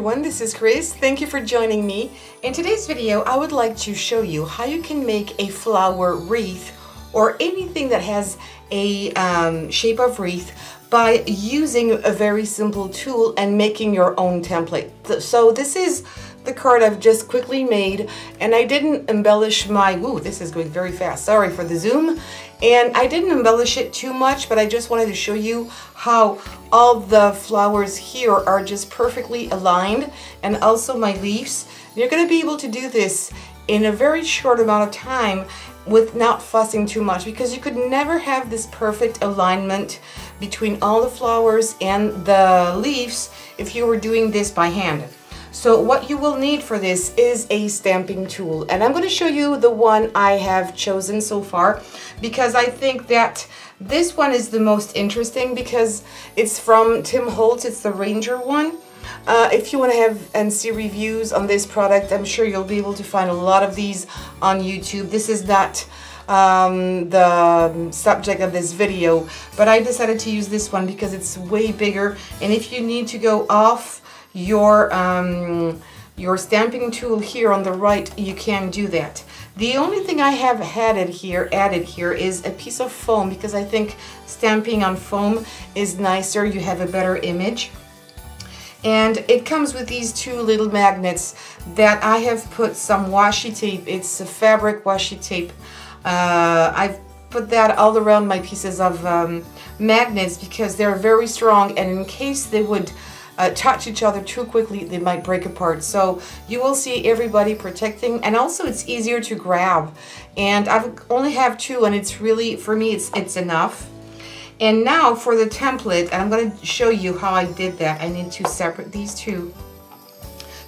everyone, this is Chris. Thank you for joining me. In today's video, I would like to show you how you can make a flower wreath or anything that has a shape of wreath by using a very simple tool and making your own template. So this is the card I've just quickly made, and I didn't embellish my, ooh, this is going very fast, sorry for the zoom. And I didn't embellish it too much, but I just wanted to show you how all the flowers here are just perfectly aligned, and also my leaves. You're going to be able to do this in a very short amount of time with not fussing too much, because you could never have this perfect alignment between all the flowers and the leaves if you were doing this by hand. So what you will need for this is a stamping tool, and I'm going to show you the one I have chosen so far, because I think that this one is the most interesting because it's from Holtz. It's the Ranger one. If you want to have and see reviews on this product, I'm sure you'll be able to find a lot of these on YouTube. This is not the subject of this video, but I decided to use this one because it's way bigger, and if you need to go off your stamping tool here on the right, you can do that. The only thing I have added here is a piece of foam, because I think stamping on foam is nicer. You have a better image. And it comes with these two little magnets that I have put some washi tape. It's a fabric washi tape. I've put that all around my pieces of magnets because they're very strong, and in case they would touch each other too quickly, they might break apart. So you will see everybody protecting, and also it's easier to grab. And I only have two, and it's really, for me, it's enough. And now for the template, and I'm going to show you how I did that. I need to separate these two.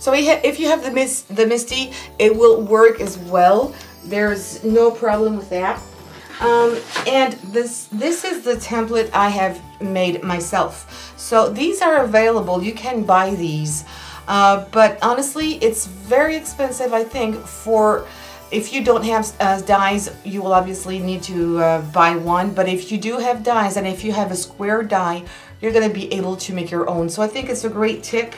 So if you have the Misty, it will work as well. There's no problem with that. And this is the template I have made myself. So these are available. You can buy these, but honestly, it's very expensive. I think for if you don't have dies, you will obviously need to buy one. But if you do have dies, and if you have a square die, you're going to be able to make your own. So I think it's a great tip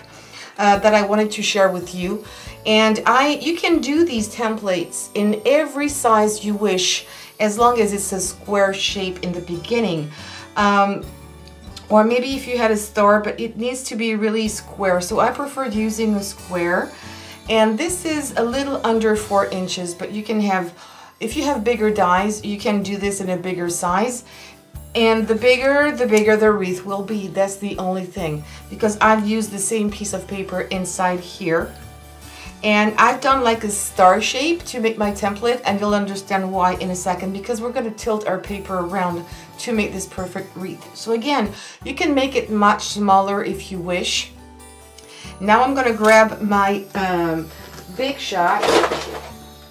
that I wanted to share with you. And you can do these templates in every size you wish, as long as it's a square shape in the beginning. Or maybe if you had a star, but it needs to be really square. So I preferred using a square. And this is a little under 4 inches, but you can have, if you have bigger dies, you can do this in a bigger size. And the bigger the wreath will be. That's the only thing, because I've used the same piece of paper inside here. And I've done like a star shape to make my template, and you'll understand why in a second, because we're going to tilt our paper around to make this perfect wreath. So again, you can make it much smaller if you wish. Now I'm going to grab my Big Shot.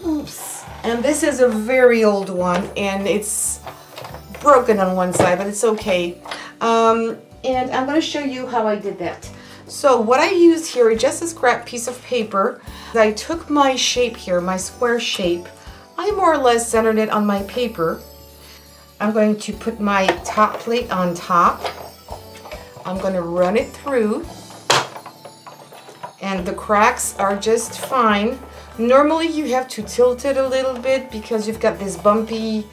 Oops. And this is a very old one, and it's broken on one side, but it's okay. And I'm going to show you how I did that. So what I used here is just a scrap piece of paper. I took my shape here, my square shape. I more or less centered it on my paper. I'm going to put my top plate on top. I'm going to run it through. And the cracks are just fine. Normally you have to tilt it a little bit because you've got this bumpy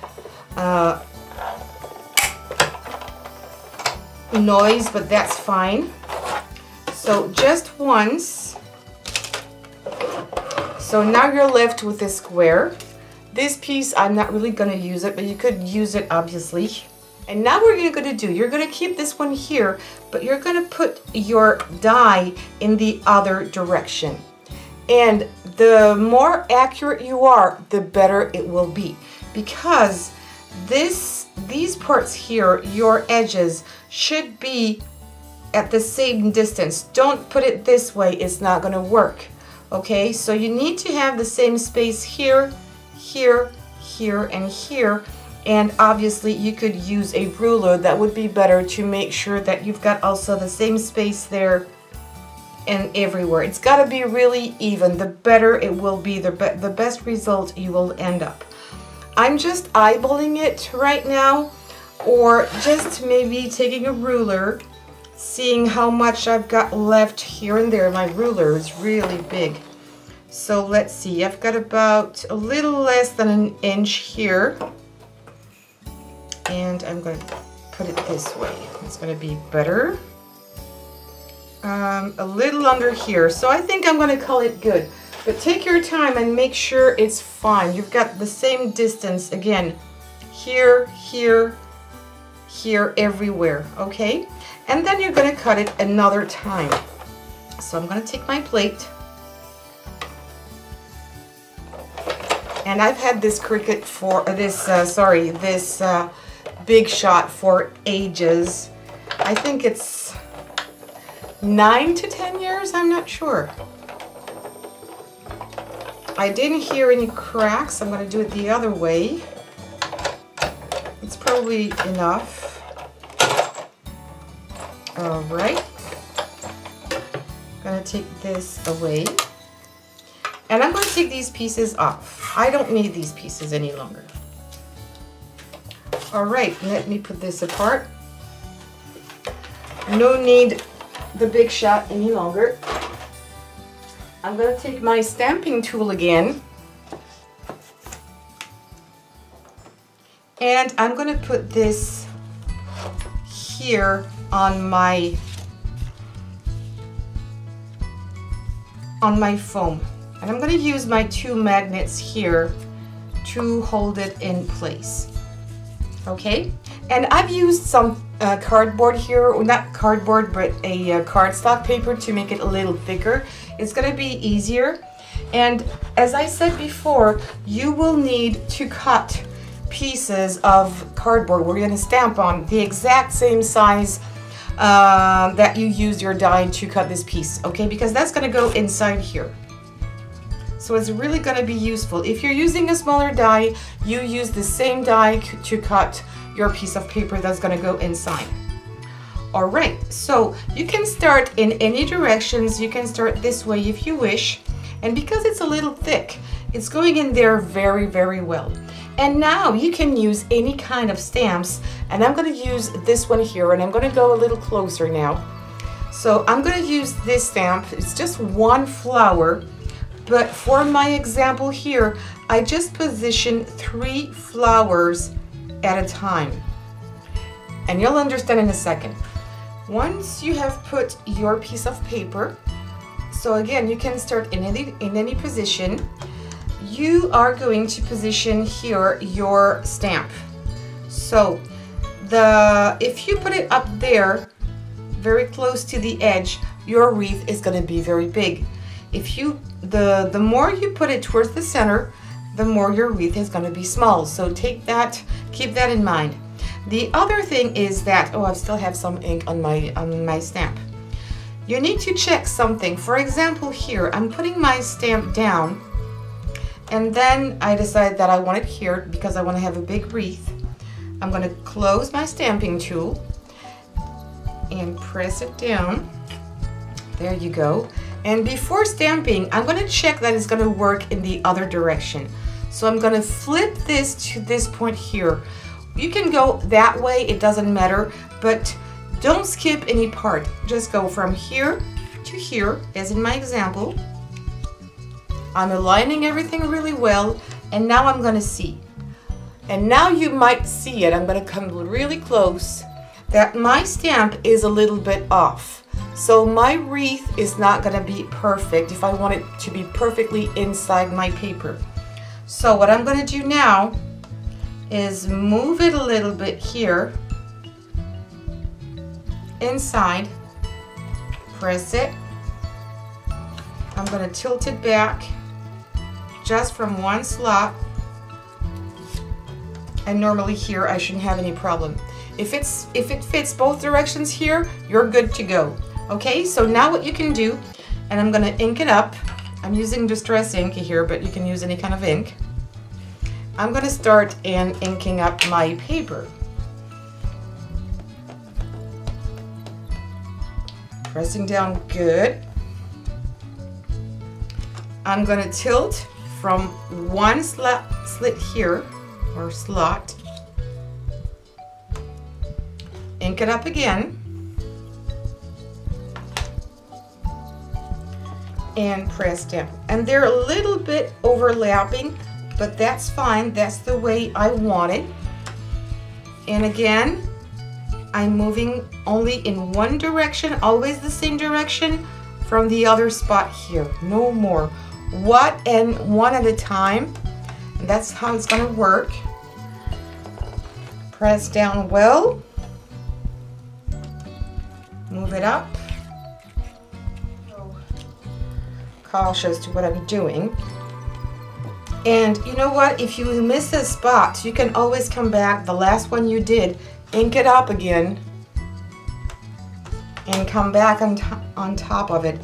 noise, but that's fine. So just once. So now you're left with a square. This piece, I'm not really going to use it, but you could use it obviously. And now what you're going to do, you're going to keep this one here, but you're going to put your die in the other direction. And the more accurate you are, the better it will be. Because these parts here, your edges, should be at the same distance. Don't put it this way, it's not going to work. Okay, so you need to have the same space here, here, here, and here. And obviously you could use a ruler. That would be better to make sure that you've got also the same space there and everywhere. It's got to be really even. The better it will be, the best result you will end up. I'm just eyeballing it right now, or just maybe taking a ruler seeing how much I've got left here and there. My ruler is really big. So let's see, I've got about a little less than an inch here. And I'm going to put it this way. It's going to be better. A little under here. So I think I'm going to call it good. But take your time and make sure it's fine. You've got the same distance again. Here, here, here, everywhere. Okay? And then you're going to cut it another time. So I'm going to take my plate. And I've had this Cricut for this Big Shot for ages. I think it's 9 to 10 years, I'm not sure. I didn't hear any cracks. I'm going to do it the other way. It's probably enough. All right. I'm going to take this away. And I'm going to take these pieces off. I don't need these pieces any longer. All right, let me put this apart. No need the Big Shot any longer. I'm going to take my stamping tool again. And I'm going to put this here on my foam. And I'm going to use my 2 magnets here to hold it in place. Okay? And I've used some cardboard here, or not cardboard, but a cardstock paper to make it a little thicker. It's going to be easier. And as I said before, you will need to cut pieces of cardboard we're going to stamp on the exact same size that you used your die to cut this piece, okay? Because that's going to go inside here. So it's really going to be useful. If you're using a smaller die, you use the same die to cut your piece of paper that's going to go inside. All right, so you can start in any directions. You can start this way if you wish. And because it's a little thick, it's going in there very, very well. And now you can use any kind of stamps. And I'm going to use this one here, and I'm going to go a little closer now. So I'm going to use this stamp. It's just one flower. But for my example here, I just position 3 flowers at a time. And you'll understand in a second. Once you have put your piece of paper, so again, you can start in any position, you are going to position here your stamp. So if you put it up there, very close to the edge, your wreath is going to be very big. If the more you put it towards the center, the more your wreath is going to be small. So keep that in mind. The other thing is that, oh, I still have some ink on my stamp. You need to check something. For example, here, I'm putting my stamp down, and then I decide that I want it here because I want to have a big wreath. I'm going to close my stamping tool and press it down. There you go. And before stamping, I'm going to check that it's going to work in the other direction. So I'm going to flip this to this point here. You can go that way, it doesn't matter, but don't skip any part. Just go from here to here, as in my example. I'm aligning everything really well, and now I'm going to see. And now you might see it. I'm going to come really close, that my stamp is a little bit off. So my wreath is not going to be perfect if I want it to be perfectly inside my paper. So what I'm going to do now is move it a little bit here, inside, press it. I'm going to tilt it back just from one slot. And normally here I shouldn't have any problem. If it fits both directions here, you're good to go. Okay, so now what you can do, and I'm going to ink it up. I'm using Distress ink here, but you can use any kind of ink. I'm going to start in inking up my paper. Pressing down good. I'm going to tilt from one slit here, or slot. Ink it up again. and press down. And they're a little bit overlapping, but that's fine. That's the way I want it. And again, I'm moving only in one direction, always the same direction from the other spot here. No more. One at a time. And that's how it's going to work. Press down well. Move it up. Cautious to what I'm doing. And you know what? If you miss a spot, you can always come back. The last one you did, ink it up again and come back on top of it,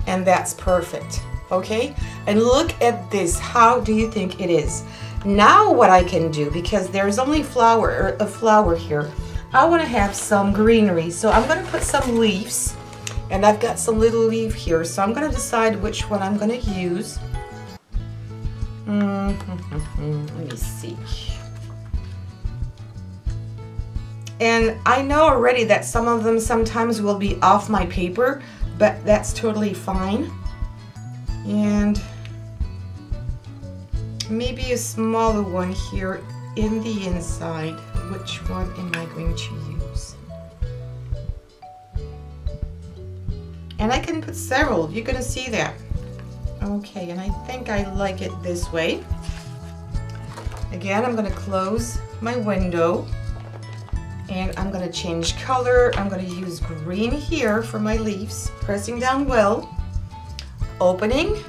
and that's perfect. Okay, and look at this. How do you think it is? Now what I can do, because there's only a flower here, I want to have some greenery, so I'm going to put some leaves, and I've got some little leaf here, so I'm going to decide which one I'm going to use. Let me see. And I know already that some of them sometimes will be off my paper, but that's totally fine. And maybe a smaller one here in the inside. Which one am I going to use? And I can put several. You're going to see that. Okay, and I think I like it this way. Again, I'm going to close my window and I'm going to change color. I'm going to use green here for my leaves, pressing down well, opening,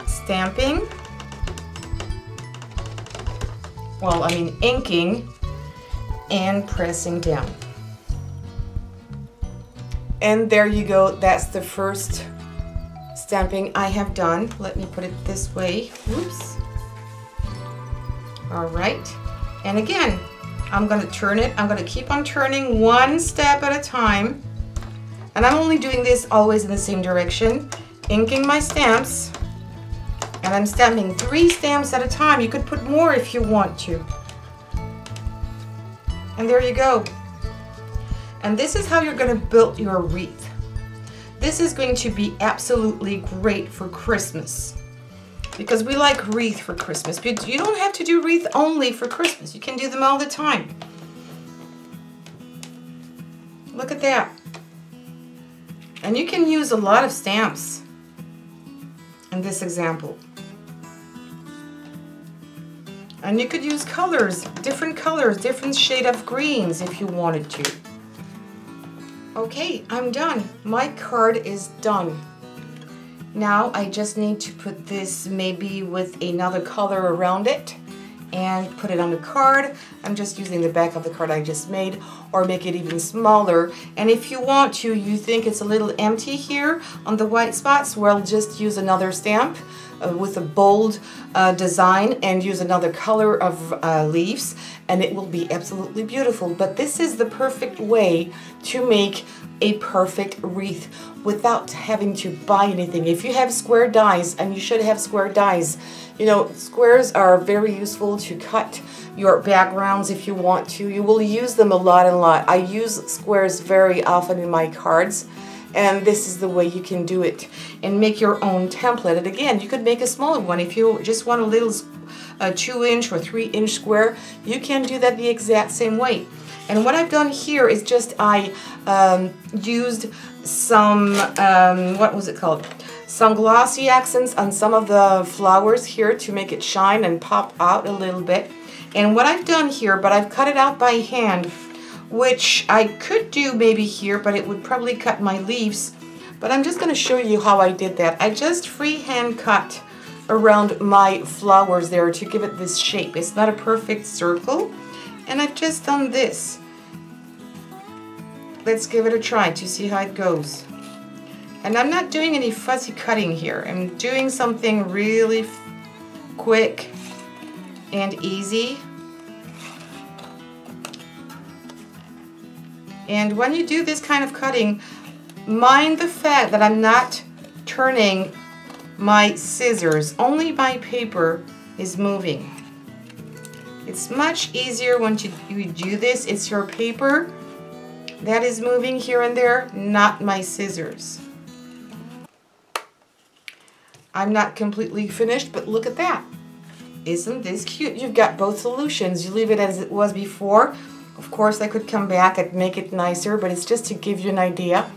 stamping, inking, and pressing down. And there you go. That's the first stamping I have done. Let me put it this way. Oops. All right. And again, I'm going to turn it. I'm going to keep on turning one step at a time. And I'm only doing this always in the same direction. Inking my stamps. And I'm stamping 3 stamps at a time. You could put more if you want to. And there you go. And this is how you're going to build your wreath. This is going to be absolutely great for Christmas, because we like wreath for Christmas. But you don't have to do wreath only for Christmas. You can do them all the time. Look at that. And you can use a lot of stamps in this example. And you could use colors, different shade of greens if you wanted to. Okay, I'm done. My card is done. Now I just need to put this maybe with another color around it and put it on the card. I'm just using the back of the card I just made, or make it even smaller. And if you want to, you think it's a little empty here on the white spots, well, just use another stamp with a bold design and use another color of leaves, and it will be absolutely beautiful. But this is the perfect way to make a perfect wreath without having to buy anything. If you have square dies, and you should have square dies, you know, squares are very useful to cut your backgrounds if you want to. You will use them a lot and a lot. I use squares very often in my cards, and this is the way you can do it and make your own template. And again, you could make a smaller one if you just want a little 2-inch or 3-inch square. You can do that the exact same way. And what I've done here is just I used some what was it called? Some glossy accents on some of the flowers here to make it shine and pop out a little bit. And what I've done here, but I've cut it out by hand, which I could do maybe here, but it would probably cut my leaves. But I'm just going to show you how I did that. I just freehand cut around my flowers there to give it this shape. It's not a perfect circle, and I've just done this. Let's give it a try to see how it goes. And I'm not doing any fussy cutting here. I'm doing something really quick and easy. And when you do this kind of cutting, mind the fact that I'm not turning my scissors, only my paper is moving. It's much easier when you do this. It's your paper that is moving here and there, not my scissors. I'm not completely finished, but look at that. Isn't this cute? You've got both solutions. You leave it as it was before. Of course, I could come back and make it nicer, but it's just to give you an idea.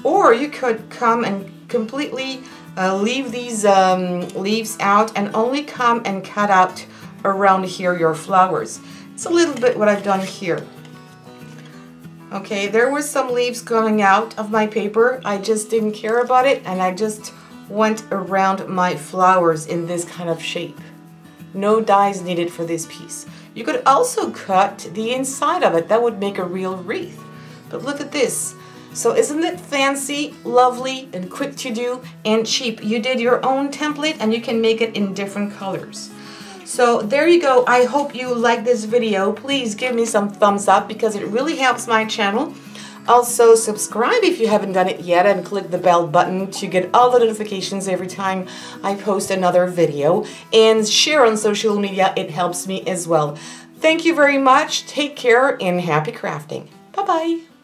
Or you could come and completely leave these leaves out and only come and cut out around here your flowers. It's a little bit what I've done here. Okay, there were some leaves coming out of my paper. I just didn't care about it, and I just went around my flowers in this kind of shape. No dies needed for this piece. You could also cut the inside of it. That would make a real wreath. But look at this. So isn't it fancy, lovely, and quick to do, and cheap? You did your own template, and you can make it in different colors. So there you go. I hope you like this video. Please give me some thumbs up because it really helps my channel. Also, subscribe if you haven't done it yet, and click the bell button to get all the notifications every time I post another video. And share on social media, it helps me as well. Thank you very much. Take care and happy crafting. Bye-bye.